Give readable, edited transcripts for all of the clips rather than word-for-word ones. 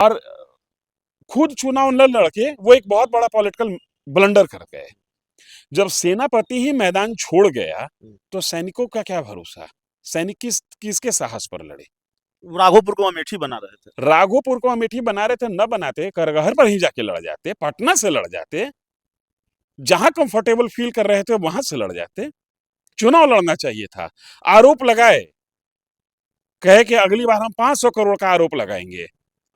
और खुद चुनाव न लड़के वो एक बहुत बड़ा पॉलिटिकल ब्लंडर कर गए। जब सेनापति ही मैदान छोड़ गया तो सैनिकों का क्या भरोसा? सैनिक किसके साहस पर लड़े? राघोपुर को अमेठी बना रहे थे। राघोपुर को अमेठी बना रहे थे, न बनाते करगहर पर ही जाके लड़ जाते, पटना से लड़ जाते, जहां कंफर्टेबल फील कर रहे थे वहां से लड़ जाते। चुनाव लड़ना चाहिए था। आरोप लगाए, कहे कि अगली बार हम 500 करोड़ का आरोप लगाएंगे।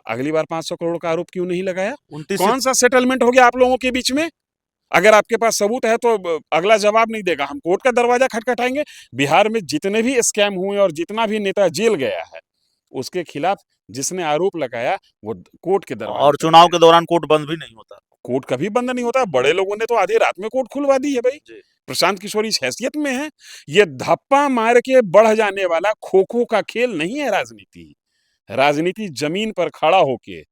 अगली बार 500 करोड़ का आरोप क्यों नहीं लगाया? कौन सा सेटलमेंट हो गया आप लोगों के बीच में? अगर आपके पास सबूत है तो अगला जवाब नहीं देगा, हम कोर्ट का दरवाजा खटखटाएंगे। बिहार में जितने भी स्कैम हुए और जितना भी नेता जेल गया है, उसके खिलाफ जिसने आरोप लगाया वो कोर्ट के दरवाजे और पर चुनाव गया। के दौरान कोर्ट बंद भी नहीं होता। कोर्ट कभी बंद नहीं होता। बड़े लोगों ने तो आधी रात में कोर्ट खुलवा दी है भाई। जी। प्रशांत किशोर इस हैसियत में है। ये धप्पा मार के बढ़ जाने वाला खो खो का खेल नहीं है राजनीति। राजनीति जमीन पर खड़ा होके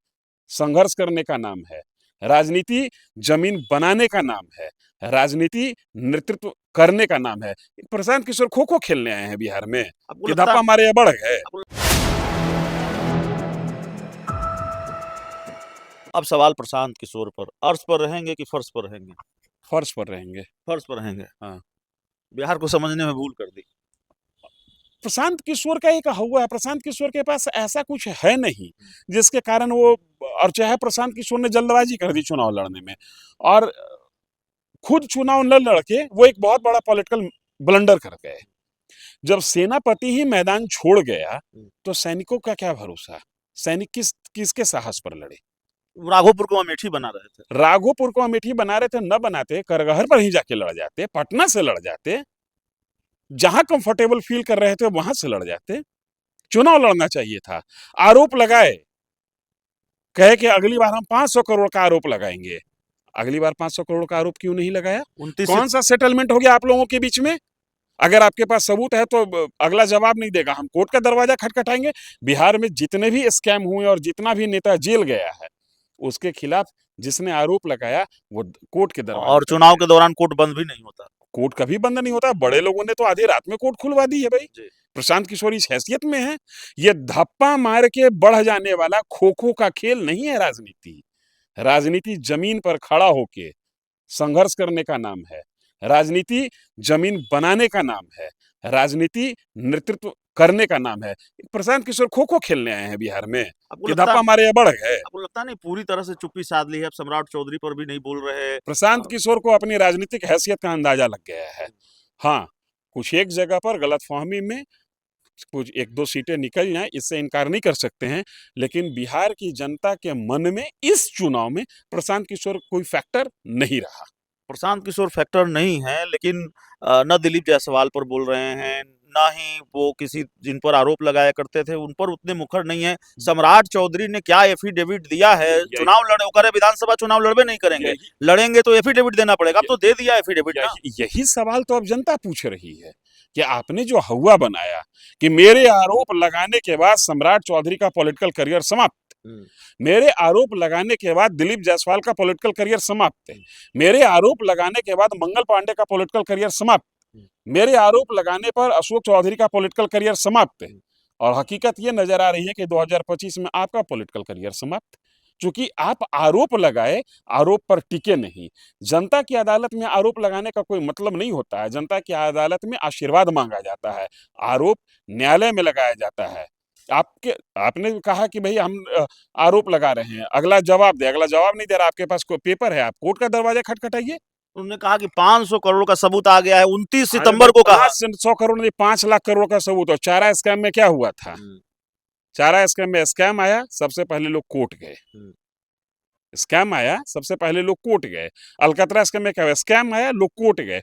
संघर्ष करने का नाम है। राजनीति जमीन बनाने का नाम है। राजनीति नेतृत्व करने का नाम है। प्रशांत किशोर खो खो खेलने आए हैं बिहार में कि धप्पा मारे या बढ़ गए। अब सवाल प्रशांत किशोर पर, अर्श पर रहेंगे कि फर्श पर रहेंगे? फर्श पर रहेंगे। फर्श पर रहेंगे। हाँ। बिहार को समझने में भूल कर दी। प्रशांत किशोर का एक हुआ है, प्रशांत किशोर के पास ऐसा कुछ है नहीं जिसके कारण वो, और चाहे प्रशांत किशोर ने जल्दबाजी कर दी चुनाव लड़ने में, और खुद चुनाव न लड़के वो एक बहुत बड़ा पॉलिटिकल ब्लंडर कर गए। जब सेनापति ही मैदान छोड़ गया तो सैनिकों का क्या भरोसा? सैनिक किसके साहस पर लड़े? राघोपुर को अमेठी बना रहे थे। राघोपुर को अमेठी बना रहे थे, न बनाते करगहर पर ही जाके लड़ जाते, पटना से लड़ जाते, जहां कंफर्टेबल फील कर रहे थे वहां से लड़ जाते। चुनाव लड़ना चाहिए था। आरोप लगाए, कहे कि अगली बार हम 500 करोड़ का आरोप लगाएंगे। अगली बार 500 करोड़ का आरोप क्यों नहीं लगाया? कौन सा सेटलमेंट हो गया आप लोगों के बीच में? अगर आपके पास सबूत है तो अगला जवाब नहीं देगा, हम कोर्ट का दरवाजा खटखटाएंगे। बिहार में जितने भी स्कैम हुए और जितना भी नेता जेल गया है, उसके खिलाफ जिसने आरोप लगाया वो कोर्ट के दरवाजे और पर चुनाव गया। के दौरान कोर्ट बंद भी नहीं होता। कोर्ट कभी बंद नहीं होता। बड़े लोगों ने तो आधी रात में कोर्ट खुलवा दी है भाई। जी। प्रशांत किशोर इस हैसियत में है। ये धप्पा मार के बढ़ जाने वाला खो खो का खेल नहीं है राजनीति। राजनीति जमीन पर खड़ा होके संघर्ष करने का नाम है। राजनीति जमीन बनाने का नाम है। राजनीति नेतृत्व करने का नाम है। प्रशांत किशोर खो खो खेलने आए हैं बिहार में कि धप्पा मारे या बढ़ गए। आपको लगता नहीं पूरी तरह से चुप्पी साध ली है? अब सम्राट चौधरी पर भी नहीं बोल रहे। प्रशांत किशोर को अपनी राजनीतिक हैसियत का अंदाजा लग गया है। हाँ, कुछ एक जगह पर गलतफहमी में कुछ एक दो सीटें निकल जाएं, इससे इनकार नहीं कर सकते हैं, लेकिन बिहार की जनता के मन में इस चुनाव में प्रशांत किशोर कोई फैक्टर नहीं रहा। प्रशांत किशोर फैक्टर नहीं है, लेकिन न दिलीप जायसवाल पर बोल रहे हैं, ना ही वो किसी जिन पर आरोप लगाया करते थे उन पर उतने मुखर नहीं है। सम्राट चौधरी ने क्या एफिडेविट दिया है? चुनाव लड़े करे, विधानसभा चुनाव लड़बे नहीं करेंगे, लड़ेंगे तो एफिडेविट देना पड़ेगा। अब तो दे दिया एफिडेविट ना। यही सवाल तो अब जनता पूछ रही है कि आपने जो हवा बनाया कि मेरे आरोप लगाने के बाद सम्राट चौधरी का पॉलिटिकल करियर समाप्त, मेरे आरोप लगाने के बाद दिलीप जायसवाल का पॉलिटिकल करियर समाप्त है, मेरे आरोप लगाने के बाद मंगल पांडे का पॉलिटिकल करियर समाप्त, मेरे आरोप लगाने पर अशोक चौधरी का पॉलिटिकल करियर समाप्त है, और हकीकत ये नजर आ रही है कि 2025 में आपका पॉलिटिकल करियर समाप्त, क्योंकि आप आरोप लगाए, आरोप पर टिके नहीं। जनता की अदालत में आरोप लगाने का कोई मतलब नहीं होता है। जनता की अदालत में आशीर्वाद मांगा जाता है, आरोप न्यायालय में लगाया जाता है। आपने कहा कि भाई हम आरोप लगा रहे हैं, अगला जवाब दे, अगला जवाब नहीं दे रहा, आपके पास कोई पेपर है, आप कोर्ट का दरवाजा खटखटाइए। उन्होंने कहा कि 500 करोड़ का सबूत आ गया है, 29 सितंबर को कहा। 100 करोड़ नहीं, 5 लाख करोड़ का सबूत। और चारा स्कैम में क्या हुआ था? चारा स्कैम में स्कैम आया, सबसे पहले लोग कोर्ट गए। स्कैम आया, सबसे पहले लोग कोर्ट गए। अलकतरा स्कैम में क्या हुआ? स्कैम आया, लोग कोर्ट गए।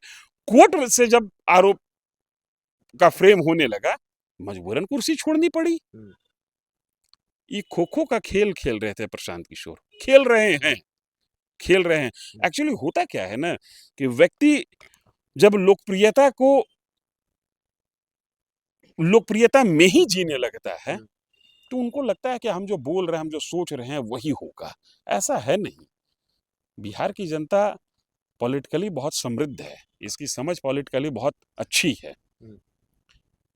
कोर्ट से जब आरोप का फ्रेम होने लगा, मजबूरन कुर्सी छोड़नी पड़ी। ये खो खो का खेल खेल रहे थे प्रशांत किशोर, खेल रहे हैं। एक्चुअली होता क्या है ना कि व्यक्ति जब लोकप्रियता में ही जीने लगता है तो उनको लगता है कि हम जो बोल रहे हैं, हम जो सोच रहे हैं वही होगा। ऐसा है नहीं। बिहार की जनता पॉलिटिकली बहुत समृद्ध है, इसकी समझ पॉलिटिकली बहुत अच्छी है।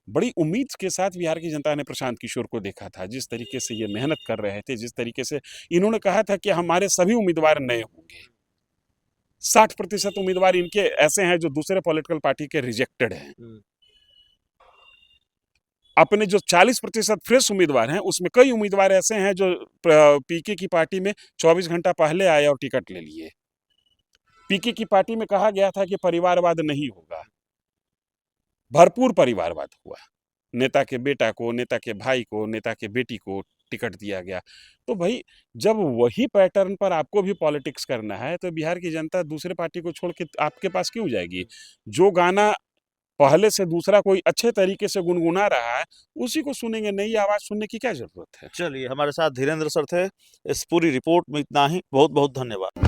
बड़ी उम्मीद के साथ बिहार की जनता ने प्रशांत किशोर को देखा था। जिस तरीके से ये मेहनत कर रहे थे, जिस तरीके से इन्होंने कहा था कि हमारे सभी उम्मीदवार नए होंगे। 60% उम्मीदवार इनके ऐसे हैं जो दूसरे पॉलिटिकल पार्टी के रिजेक्टेड हैं। अपने जो 40% फ्रेश उम्मीदवार हैं, उसमें कई उम्मीदवार ऐसे हैं जो पीके की पार्टी में 24 घंटा पहले आए और टिकट ले लिए। पीके की पार्टी में कहा गया था कि परिवारवाद नहीं होगा, भरपूर परिवारवाद हुआ। नेता के बेटा को, नेता के भाई को, नेता के बेटी को टिकट दिया गया। तो भाई जब वही पैटर्न पर आपको भी पॉलिटिक्स करना है तो बिहार की जनता दूसरे पार्टी को छोड़ के आपके पास क्यों जाएगी? जो गाना पहले से दूसरा कोई अच्छे तरीके से गुनगुना रहा है, उसी को सुनेंगे। नई आवाज सुनने की क्या जरूरत है? चलिए, हमारे साथ धीरेन्द्र सर थे। इस पूरी रिपोर्ट में इतना ही। बहुत बहुत धन्यवाद।